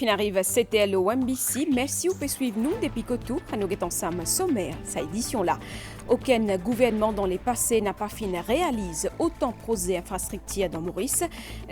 fin arrive, c'était le MBC. Merci ou pouvez suivre nous depuis que tout, à nous ensemble sommaire, cette édition-là. Aucun gouvernement dans les passés n'a pas fin réalise autant projet infrastructure dans Maurice.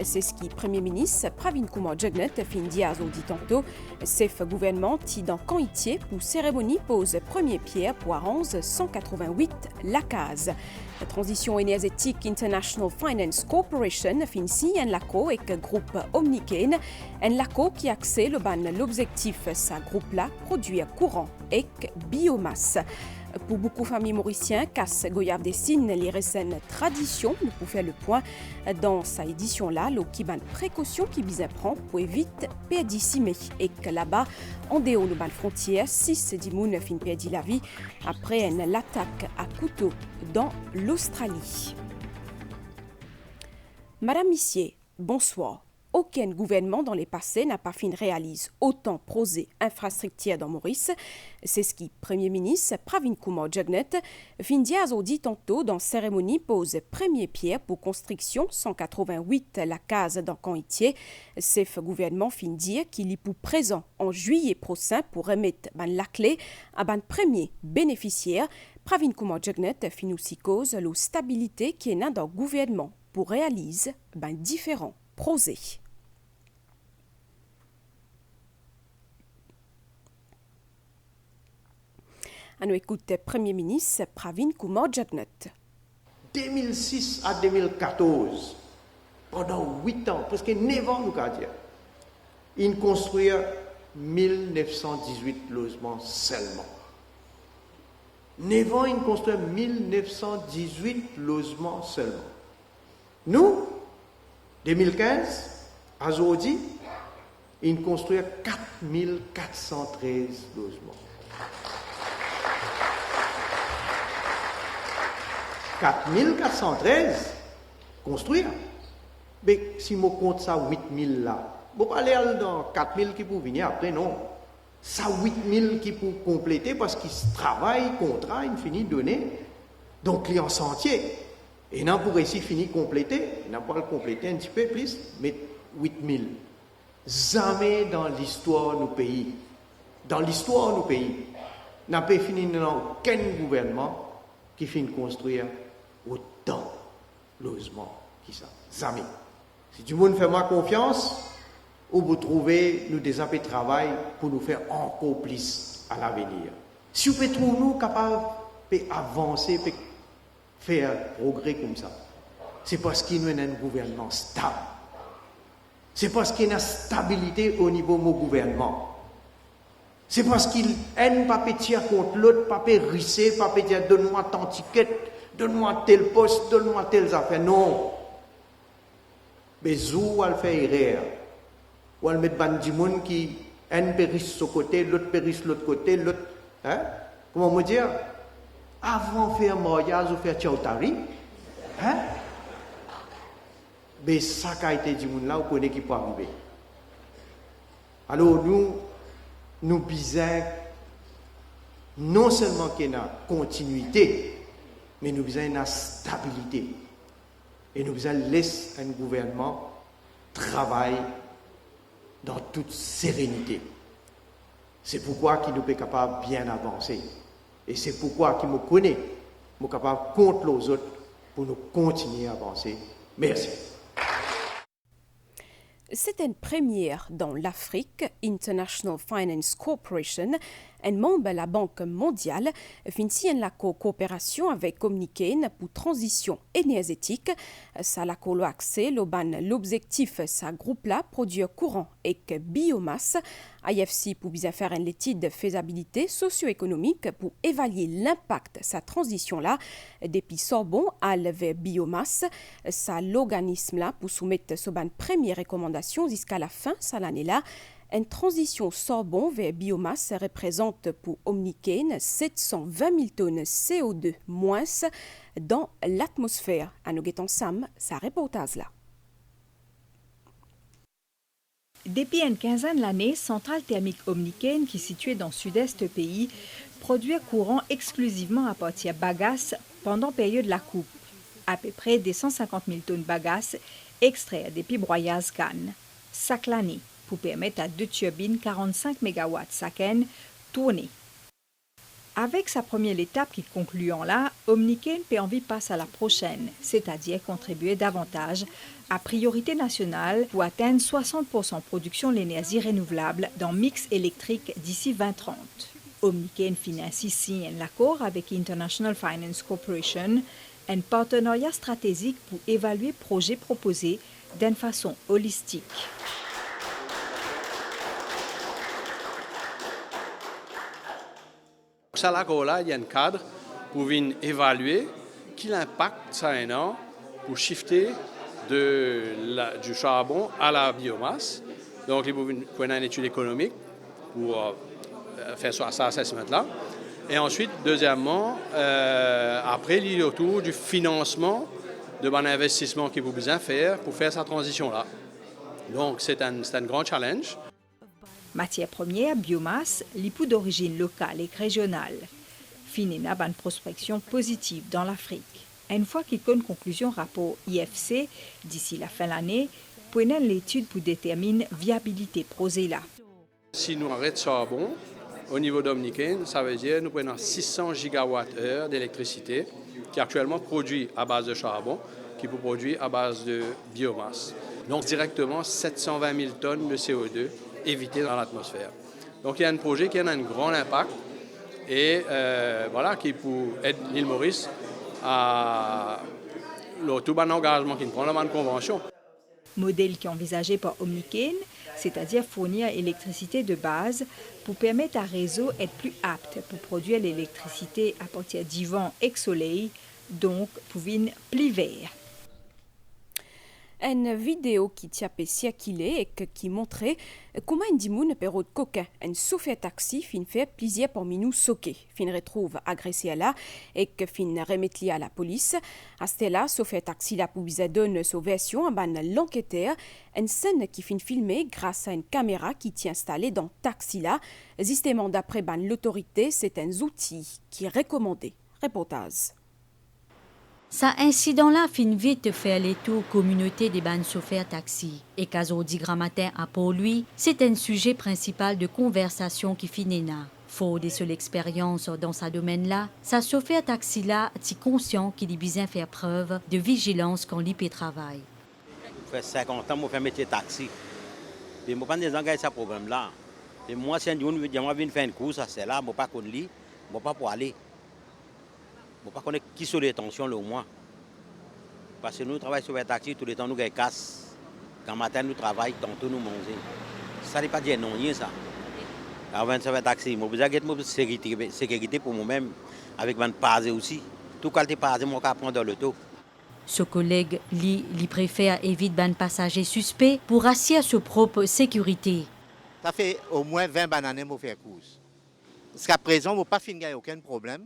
C'est ce qui Premier ministre Pravin Kumar Jugnauth fin dire dit tantôt. C'est gouvernement qui dans Canitier pour cérémonie pose premier pierre pour 188 la case. La transition énergétique International Finance Corporation fin signe un laco avec groupe Omnicane, un laco qui accède l'objectif sa groupe-là produire courant et biomasse. Pour beaucoup de familles mauriciennes, casse Goyave dessine les récentes traditions. Nous pouvons faire le point dans cette édition-là, qui ban précaution qui vise à prendre pour éviter perdre et que là-bas, en dehors de la frontière, 6 dimoun fin perdu la vie après une attaque à couteau dans l'Australie. Madame Missier, bonsoir. Aucun gouvernement dans les passés n'a pas fin réalise autant projet infrastructure dans Maurice. C'est ce qui Premier ministre Pravin Kumar Jugnauth fin dire dit tantôt dans cérémonie pose premier pierre pour construction 188 la case dans Canitier. C'est le gouvernement fin dire qu'il est pour présent en juillet prochain pour remettre la clé à premier bénéficiaire. Pravin Kumar Jugnauth fin aussi cause la stabilité qui est dans le gouvernement pour réaliser différents projets. On écoute Premier ministre Pravin Kumar Jugnauth. 2006 à 2014, pendant 8 ans, presque 9 ans, nous avons dit, ils construisent 1918 logements seulement. 9 ans, ils construisent 1918 logements seulement. Nous, 2015, à aujourd'hui, ils construisent 4413 logements. 4413 construire. Mais si je compte ça 8000 là, je ne vais pas aller dans 4000 qui pour venir après, non. Ça 8000 qui pour compléter parce qu'ils travaillent, contrat, ils finissent de donner. Donc, client sentier. Et non, pour essayer de finir compléter, il n'a pas le compléter un petit peu plus, mais 8000. Jamais dans l'histoire de nos pays, n'a pas fini dans aucun gouvernement qui finit de construire autant de logements qui ça. Jamais. Si tout le monde fait ma confiance, ou vous trouvez nous des appels de travail pour nous faire encore plus à l'avenir. Si vous pouvez trouver nous capables d'avancer, de faire progrès comme ça, c'est parce qu'il y a un gouvernement stable. C'est parce qu'il y a une stabilité au niveau de mon gouvernement. C'est parce qu'il n'aime pas pétir contre l'autre, pas risser, pas dire donne-moi ton ticket, donne-moi tel poste, donne-moi telles affaires. Non. Mais où elle fait erreur? Ou elle met du monde qui un périsse sur côté, l'autre périsse l'autre côté, l'autre. Hein? Comment me dire? Avant de faire mariage ou faire tchautari, hein? Mais ça qui a été dit là, vous connaissez qui peut arriver. Alors nous besoin non seulement qu'il y ait une continuité, mais nous besoin une stabilité. Et nous besoin laisser un gouvernement travailler dans toute sérénité. C'est pourquoi qu'il nous est capable de bien avancer. Et c'est pourquoi qu'il me connaît, nous sommes capables contre les autres pour nous continuer à avancer. Merci. C'est une première dans l'Afrique. International Finance Corporation, un membre de la Banque mondiale, finit la coopération avec Omnicane pour transition énergétique. Ça la accès l'objectif sa groupe là produire courant et biomasse. IFC pour bien faire une étude de faisabilité socio-économique pour évaluer l'impact de sa transition là depuis Sorbonne à vers biomasse. Ça l'organisme là pour soumettre ce première recommandation jusqu'à la fin de l'année là. Une transition Sorbonne vers biomasse représente pour Omnicane 720 000 tonnes CO2 moins dans l'atmosphère. À nous guettons Sam, sa reportage là. Depuis une quinzaine d'années, Centrale thermique Omnicane, qui est située dans le sud-est du pays, produit courant exclusivement à partir de bagasse pendant la période de la coupe. À peu près des 150 000 tonnes bagasse extraits depuis broyage canne. Chaque année, pour permettre à 2 turbines 45 MW chacune tourner. Avec sa première étape qui concluant là, Omniken P-Envie passe à la prochaine, c'est-à-dire contribuer davantage à priorité nationale pour atteindre 60% de production de l'énergie renouvelable dans mix électrique d'ici 2030. Omniken ainsi signe un accord avec International Finance Corporation, un partenariat stratégique pour évaluer le projet proposé d'une façon holistique. Ça, là, il y a un cadre pour venir évaluer quel impact ça a pour shifter du charbon à la biomasse. Donc, il faut faire une étude économique pour faire cet assessment-là. Et ensuite, deuxièmement, après, il y a autour du financement de bon investissement qu'il faut besoin faire pour faire cette transition-là. Donc, c'est un grand challenge. Matière première, biomasse, l'époux d'origine locale et régionale. Finena une prospection positive dans l'Afrique. Une fois qu'il y a une conclusion rapport IFC, d'ici la fin de l'année, prenons l'étude pour déterminer viabilité projet là. Si nous arrêtons charbon, au niveau d'Omniken, ça veut dire que nous prenons 600 gigawattheures d'électricité qui est actuellement produit à base de charbon, qui peut produire à base de biomasse. Donc directement 720 000 tonnes de CO2 évitées dans l'atmosphère. Donc il y a un projet qui a un grand impact et qui peut aider l'île Maurice à tout un engagement qui prend la bonne convention. Modèle qui est envisagé par Omniken, c'est-à-dire fournir l'électricité de base pour permettre à réseau d'être plus apte pour produire l'électricité à partir du vent et soleil, donc pour une plus vert. Une vidéo qui t'a circulé et qui montrait comment un dimoun perro de coquin, un chauffeur taxi, fin fait plaisir parmi nous soquer, fin retrouve agressé à là et que fin remettre à la police. À ce là, chauffeur taxi la police donne sa version à ban l'enquêteur, une scène qui fin filmée grâce à une caméra qui tient installée dans taxi là. Justement d'après ban l'autorité, c'est un outil qui est recommandé. Reportage. Ça incident-là fin vite faire les tours communauté des bandes chauffeurs taxi. Et qu'aujourd'hui matin à pour lui, c'est un sujet principal de conversation qui finena. Faut de seule expérience dans ce domaine-là, sa chauffeur taxi-là est conscient qu'il est besoin faire preuve de vigilance quand il travaille. Ça fait 50 ans que je fais métier taxi. Je ne pas désengager ce problème-là. Moi, si je viens faire une course, c'est là, je ne pas connaître, je ne pas pour aller. Je ne sais pas qui sont les tensions au moins. Parce que nous travaillons sur les taxis, tout le temps nous avons casse. Quand matin nous travaillons, tantôt nous mangeons. Ça n'est pas dire non, ça. Avant de faire un taxi, je besoin de sécurité pour moi-même, avec mon passé aussi. Tout quand tu passé, je peux prendre dans le taux. Ce collègue lui préfère éviter les passagers suspects pour assurer sa propre sécurité. Ça fait au moins 20 bananes pour faire course. Jusqu'à présent, je n'ai pas fini aucun problème.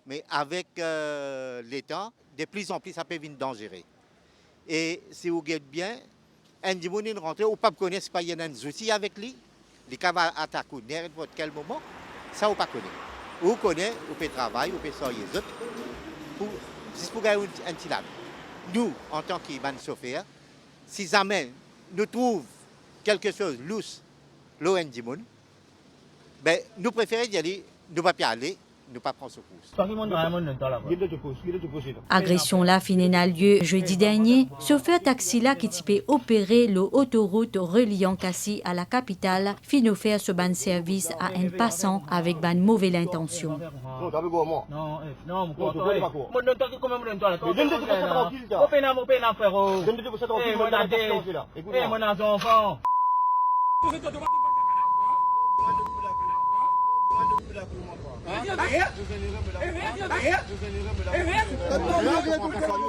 Mais avec les temps, de plus en plus, ça peut devenir dangereux. Et si vous regardez bien, un dimanche rentré, ou pas connaître pas y a un outil avec lui, les cas va attaquer n'importe quel moment, ça vous pas connaître. Vous connaissez, vous pouvez travailler, vous pouvez sortir les autres, juste pour gagner un petit lab. Nous, en tant que chauffeur, si jamais nous trouvons quelque chose de lousse, l'eau un dimanche, ben, nous préférons y aller, nous ne pas y aller. Ne pas prendre secours. Agression là finena lieu jeudi dernier. Chauffeur taxi là qui typait opérer l'autoroute reliant Cassis à la capitale fin offert ce ban service à un passant avec ban mauvaise intention.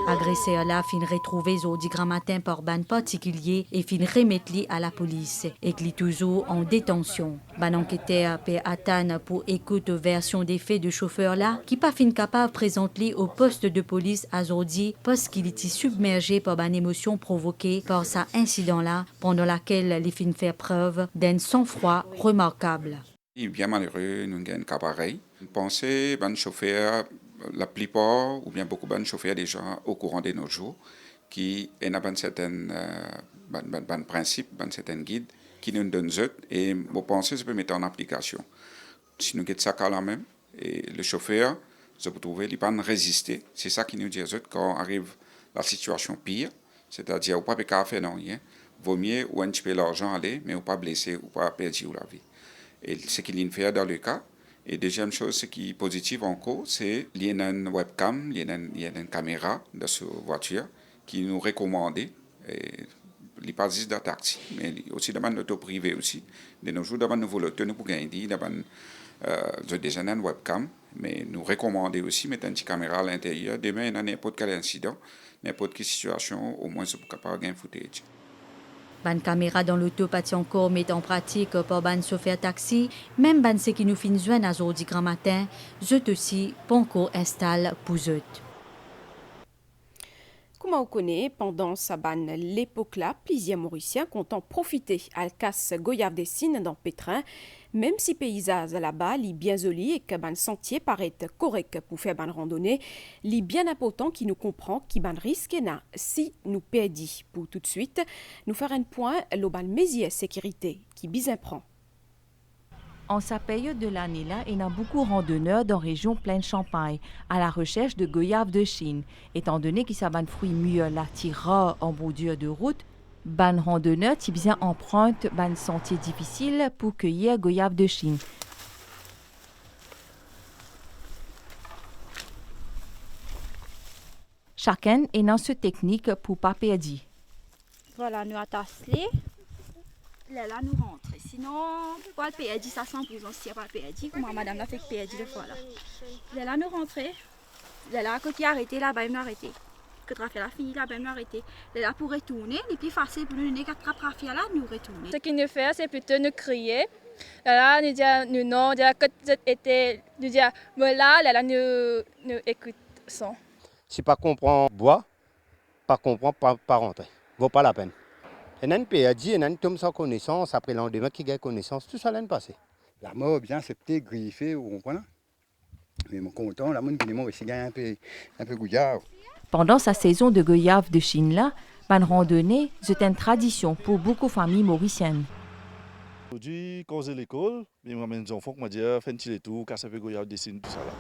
Agresseur là fin retrouvé aujourd'hui matin par ban particulier et fin remettre à la police et qui toujours en détention. Ban enquêteur peut attendre pour écoute version des faits de chauffeur là qui pas fin capable de présenter au poste de police aujourd'hui parce qu'il était submergé par ban émotion provoquée par cet incident là pendant laquelle les fin faire preuve d'un sang-froid remarquable. Bien malheureux, nous avons un cas pareil. Pensez, ben chauffeur, la plupart, ou bien beaucoup de chauffeurs déjà au courant de nos jours, qui ont un certain principe, un certain guide, qui nous donne et je pense que je peux mettre en application. Si nous avons ça quand même, et le chauffeur, je peux trouver, il ne peut pas résister. C'est ça qui nous dit quand arrive la situation pire, c'est-à-dire qu'on ne peut pas faire rien. Vaut mieux ou un petit peu l'argent aller, mais on ne peut pas blesser ou pas perdre la vie. Et ce qu'il fait dans le cas. Et deuxième chose, ce qui est positif encore, c'est qu'il y a une webcam, il y a une caméra dans cette voiture qui nous recommande. Il n'y a pas juste de taxi, mais aussi dans l'auto privé aussi. De nos jours, dans nos volontés, nous pouvons gagner déjà une webcam, mais nous recommander aussi mettre une petite caméra à l'intérieur. Demain, il y a n'importe quel incident, n'importe quelle situation, au moins, c'est pour capable de gagner footage. Ban caméra dans l'auto pati encore met en pratique pour ban chauffeur taxi, même ban ce qui nous fin joindre à aujourd'hui grand matin, zut aussi pas encore installe pour zut. Comme on connaît, pendant sa ban l'époque-là, plusieurs Mauriciens comptent profiter à casse goyave des signes dans Pétrin, même si paysage là-bas est bien joli et que ban sentier paraît correct pour faire ban randonnée, est bien important qui nous comprend qui ban risque n'a si nous perdit. Pour tout de suite, nous faire un point l'oban mésier sécurité qui bizin prend. En sa période de l'année-là, il y a beaucoup de randonneurs dans la région pleine Champagne à la recherche de goyaves de Chine. Étant donné qu'ils savent un fruit mieux là, rare en bordure de route, ban randonneurs qui bien empruntent ban sentier difficile pour cueillir goyaves de Chine. Chacun est dans cette technique pour ne pas perdre. Voilà, nous attacher. Là, nous rentrons. Sinon, pas le PAD, ça 100% s'il n'y a pas le PAD. Comme madame l'a fait le PAD deux fois là. Là, nous rentrons. Là, quand il a arrêté, là-bas, il m'a arrêté. Quand Raphaël a fini, là-bas, il m'a arrêté. Là, pour retourner, les plus facile pour nous donner quand Raphaël là, nous retourner. Ce qu'il nous fait, c'est plutôt nous crier. Là, nous dire, nous non, quand était, nous dire, là, nous écoutons. Si pas comprend bois, pas comprend, pas rentrer. Vaut pas la peine. Et un PAD, et un tombe sans connaissance, après le lendemain qui gagne connaissance, tout ça l'année passée. La mort bien acceptée, griffée, vous comprenez? Mais mon content, la monde qui est mort, il gagne un peu gouyave. Pendant sa saison de goyave de Chine là, ban randonnée, c'est une tradition pour beaucoup de familles mauriciennes. Aujourd'hui, quand j'ai l'école, je m'amène des enfants qui m'ont dit fais un petit tour, casser un peu goyave de Chine, tout ça là.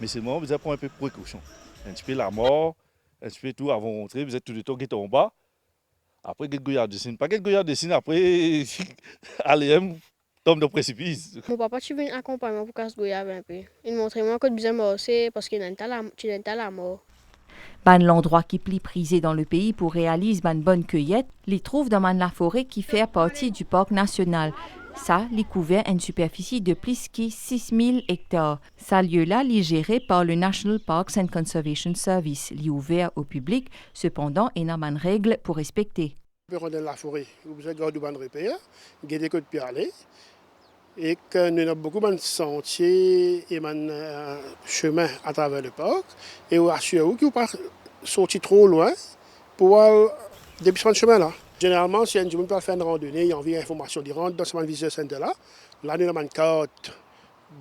Mais c'est moi, vous prendre un peu de précaution. Un petit peu la mort, un petit peu tout avant de rentrer, vous êtes tout le temps qui est en bas. Après, quelques goyave de Chine. Pas quelques goyave de Chine, après, allez, tombe dans le précipice. Mon papa, tu viens accompagner pour casser goyave un peu. Il montrait moi que tu besoin mort, c'est parce qu'il n'as pas la mort. Ban l'endroit qui plie prisé dans le pays pour réaliser ban bonne cueillette, les trouve dans la forêt qui fait partie du parc national. Ça, les couvert une superficie de plus que 6000 hectares. Ce lieu-là est géré par le National Parks and Conservation Service, li ouvert au public. Cependant, il y a une règle pour respecter. Vous pouvez rentrer dans la forêt, vous avez garder des repères, des côtes pour aller. Et que nous avons beaucoup de sentiers et de chemins à travers le parc. Et vous assurez que vous ne pouvez pas sortir trop loin pour voir des petits chemins là. Généralement, si un jour peut faire une randonnée, il y a envie d'information, il rentre dans ce visiteur center là. Là, nous avons une carte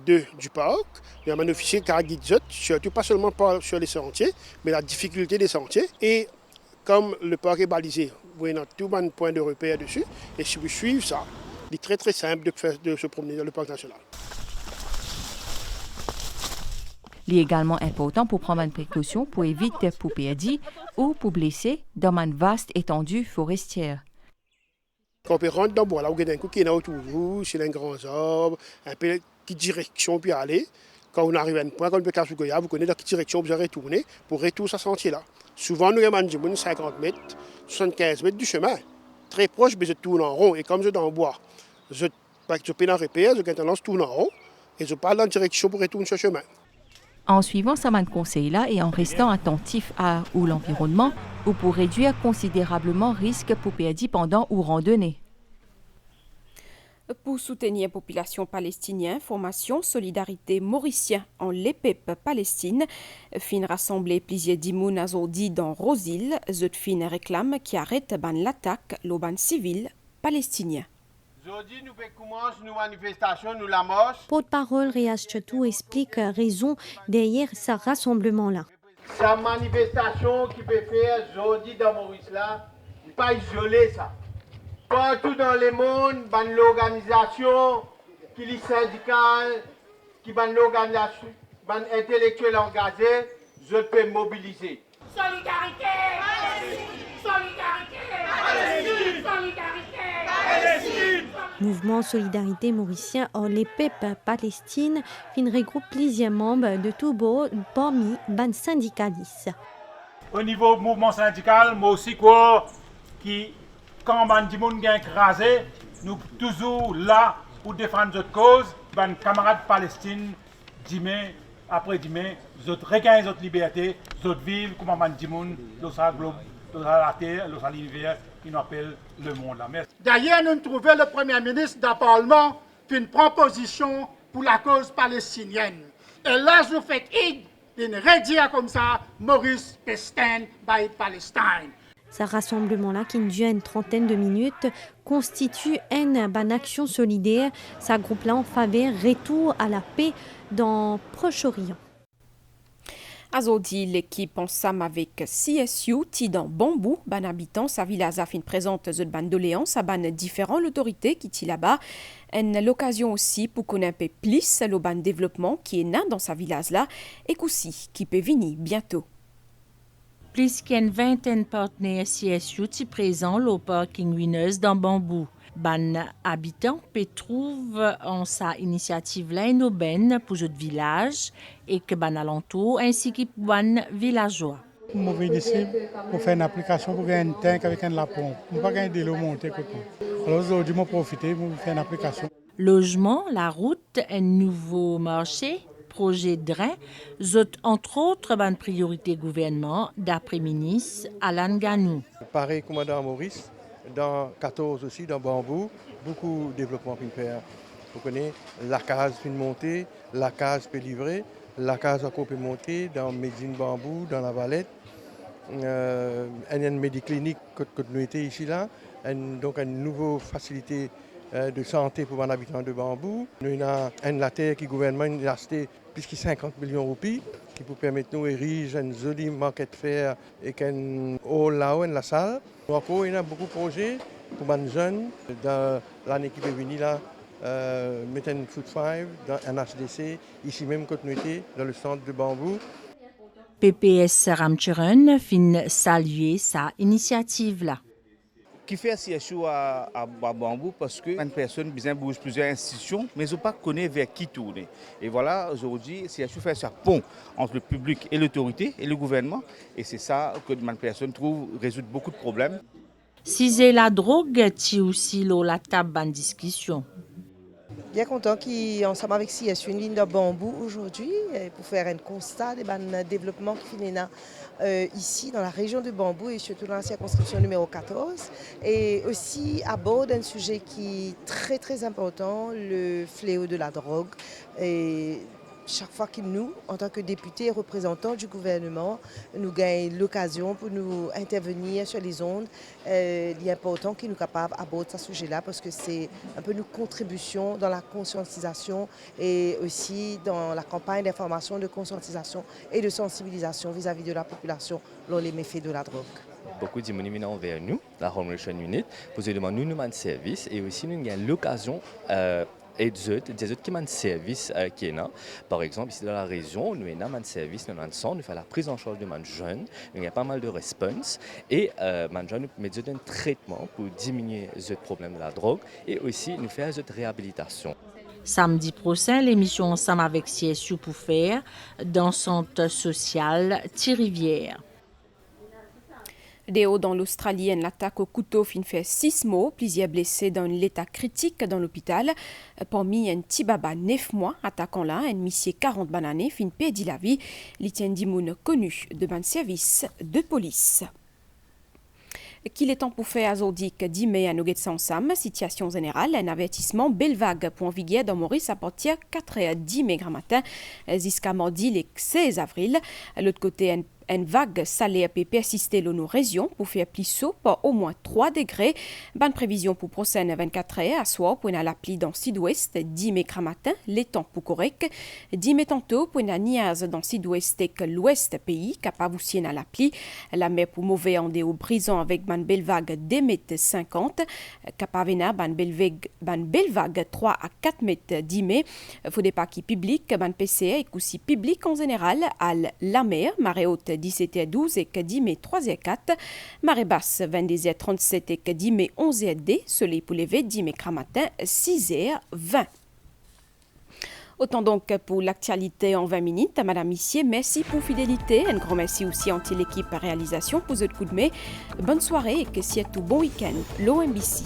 du parc, nous avons un officier qui guide surtout pas seulement sur les sentiers, mais la difficulté des sentiers. Et comme le parc est balisé, vous avez tout un point de repère dessus. Et si vous suivez ça, il est très très simple de se promener dans le parc national. Il est également important pour prendre une précaution pour éviter pour perdre ou pour blesser dans une vaste étendue forestière. Quand on rentre dans le bois, là, vous avez un coup qui est autour de vous, c'est un grand arbre, un peu qui direction puis aller. Quand on arrive à un point, quand on peut casser le goyave, vous connaissez dans quelle direction vous allez retourner pour retourner ce sentier-là. Souvent, nous avons 50 mètres, 75 mètres du chemin. Très proche, mais je tourne en rond. Et comme je suis dans le bois, je peux dans le repère, je tendance tourne en rond et je parle dans la direction pour retourner ce chemin. En suivant ce conseil-là et en restant attentif à l'environnement, ou pour réduire considérablement risque pour perdre pendant ou randonnée. Pour soutenir la population palestinienne, formation Solidarité Mauricien en l'EPEP Palestine, fin rassemblé plusieurs dimoun azodi dans Rosil, zot fin réclame qui arrête l'attaque l'oban civil palestinien. Aujourd'hui, nous commençons nos manifestations, nous la marche. Porte-parole Riaz Chatou explique la raison derrière ce rassemblement-là. Sa manifestation qui peut faire aujourd'hui dans Maurice là, n'est pas isolée ça. Partout dans le monde, ban l'organisation qui est syndicale, qui ban l'organisation, ban intellectuel engagé, je peux mobiliser. Solidarité! Solidarité! Solidarité! Solidarité! Mouvement Solidarité mauricien or les PEP Palestine fin regroupe plusieurs membres de tout bord parmi ban syndicalistes. Au niveau mouvement syndical, moi aussi quoi, qui quand ban di moun gen écrasé, nous toujours là pour défendre notre cause, ban camarades Palestine, demain après demain, nous regagnent notre liberté, nous vivre comme ban di moun dans sa globe, dans la terre, dans l'univers qui nous appelle le monde là. D'ailleurs, nous trouvons le Premier ministre d'un Parlement fait une proposition pour la cause palestinienne. Et là, je fais une redire comme ça, Maurice Pestin by Palestine. Ce rassemblement-là, qui dure une trentaine de minutes, constitue une action solidaire. Ce groupe-là en faveur retour à la paix dans le Proche-Orient. Azodi, l'équipe ensemble avec CSU, Tidan Bambou, ban habitant, sa village a fin présente de ban doléances à ban différentes autorités qui sont là-bas. Une l'occasion aussi pour connaître un peu plus le ban développement qui est né dans sa village là et aussi qui peut venir bientôt. Plus qu'une vingtaine de partenaires CSU sont présents au parking Winners dans Bambou. Ban habitants peut trouver en sa initiative là une aubaine pour notre village et que ban alentour ainsi que pour ban villageois. Je viens ici pour faire une application pour gagner un tank avec un lapon. Je ne peux pas gagner de l'eau montée. Alors aujourd'hui, je vais profiter pour faire une application. Logement, la route, un nouveau marché, projet de drain, entre autres ban priorité gouvernement d'après ministre Alan Ganou. Pareil comme Mme Maurice. Dans 14 aussi, dans Bambou, beaucoup de développement pour faire. Vous connaissez, la case peut monter, la case peut livrer, la case à peut monter dans Médine Bambou, dans la Valette. Il y a une médiclinique que nous étions ici là, donc une nouvelle facilité de santé pour les habitants de Bambou. Nous avons une terre qui le gouvernement a acheté plus de 50 millions de roupies qui peut permettre nous d'ériger un joli market fair et qu'un hall là-haut, la salle. Encore, il y a beaucoup de projets pour les jeunes. Dans l'année qui peut venir, là, mettre un foot 5 dans un HDC, ici même quand nous étions dans le centre de Bambou. PPS Ramchuren fin saluer sa initiative là. Qui fait CSU à Bambou parce que une personne besoin bouge plusieurs institutions, mais ils ne pas connaître vers qui tourner. Et voilà, aujourd'hui, CSU fait ce pont entre le public et l'autorité et le gouvernement. Et c'est ça que une personne trouve résoudre beaucoup de problèmes. Si c'est la drogue, tu aussi la table en discussion. Bien content qu'ensemble avec CSU, une ligne de Bambou aujourd'hui pour faire un constat des développements qui finissent ici dans la région de Bambou et surtout dans la circonscription numéro 14. Et aussi aborde un sujet qui est très très important, le fléau de la drogue. Et chaque fois que nous, en tant que députés et représentants du gouvernement, nous gagnons l'occasion pour nous intervenir sur les ondes, il est important que nous soyons capables d'aborder ce sujet-là parce que c'est un peu nos contributions dans la conscientisation et aussi dans la campagne d'information, de conscientisation et de sensibilisation vis-à-vis de la population sur les méfaits de la drogue. Beaucoup de gens viennent vers nous, la Home Relation Unit, pour nous demander nous de service et aussi nous avons l'occasion et des autres qui ont un service qui est là. Par exemple, ici dans la région, nous avons un service, nous avons un centre, nous faisons la prise en charge de nos jeunes, il y a pas mal de réponses et nos jeunes nous mettent un traitement pour diminuer les problèmes de la drogue et aussi nous faire une réhabilitation. Samedi prochain, l'émission ensemble avec CSU pour faire dans le centre social Thirivière. Dans l'Australie, l'attaque au couteau fin fait 6 morts, plusieurs blessés dans l'état critique dans l'hôpital. Parmi un petit baba 9 mois, attaquant là, un monsieur 40 bananes, fin perdit la vie. L'itien Dimoun connu de ban service de police. Qu'il est temps pour faire aujourd'hui 10 mai à Nougat Sansam, situation générale, un avertissement belle vague pour vigueur dans Maurice à partir 4h10 mai matin jusqu'à mardi le 16 avril. À l'autre côté, une vague salée peut persister dans nos régions pour faire plus chaud par au moins 3 degrés. Bonne prévision pour prochaine 24 heures à soir pour la pluie dans le sud-ouest, 10 mai matin, les temps pour correct. 10 mai tantôt pour une niaise dans le sud-ouest et l'ouest pays, capable aussi à la pluie. La mer pour mauvais en des hauts brisants avec une belle vague 2 mètres 50, capable une belle vague 3 à 4 mètres 10 mai. Faut des pas qui public, ban PCR et aussi public en général à la mer, marée haute 17h12 et 10 mai 3h4, marée basse 22h37 et 10 mai 11h10, soleil pour lever 10 mai matin 6h20. Autant donc pour l'actualité en 20 minutes. Madame Missier, merci pour fidélité. Un grand merci aussi à l'équipe réalisation pour votre coup de main. Bonne soirée et que c'est tout bon week-end. L'OMBC.